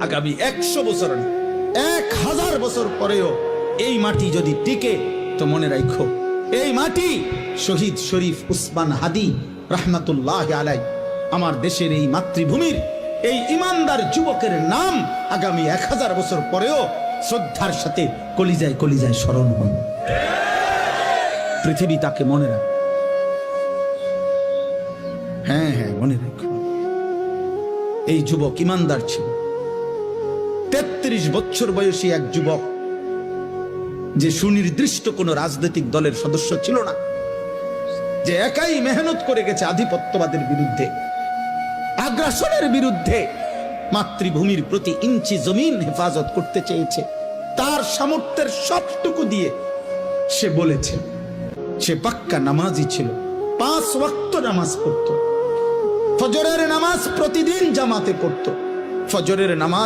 আগামী 100 বছর, 1000 বছর পরেও এই মাটি যদি টিকে, তো মনে রাখো এই মাটি শহীদ শরীফ উসমান হাদি রহমাতুল্লাহ আলাইহি আমার দেশের এই মাতৃভূমির এই ইমানদার যুবকের নাম আগামী 1000 বছর পরেও শ্রদ্ধার সাথে কলিজায় কলিজায় স্মরণ হবে। পৃথিবী তাকে মনে রাখে। হ্যাঁ হ্যাঁ, মনে রাখো এই যুবক ইমানদার ছিল। 33 বছর বয়সী এক যুবক, যে সুনির্দিষ্ট কোন রাজনৈতিক দলের সদস্য ছিল না, যে একাই মেহনত করে গেছে আধিপত্যবাদের বিরুদ্ধে, আগ্রাসনের বিরুদ্ধে, মাতৃভূমির প্রতি ইঞ্চি জমিন হেফাজত করতে চেয়েছে। তার সামর্থ্যের সবটুকু দিয়ে সে বলেছে, সে পাক্কা নামাজি ছিল, 5 ওয়াক্ত নামাজ পড়ত, ফজরের নামাজ প্রতিদিন জামাতে পড়ত, ফজরের নামাজ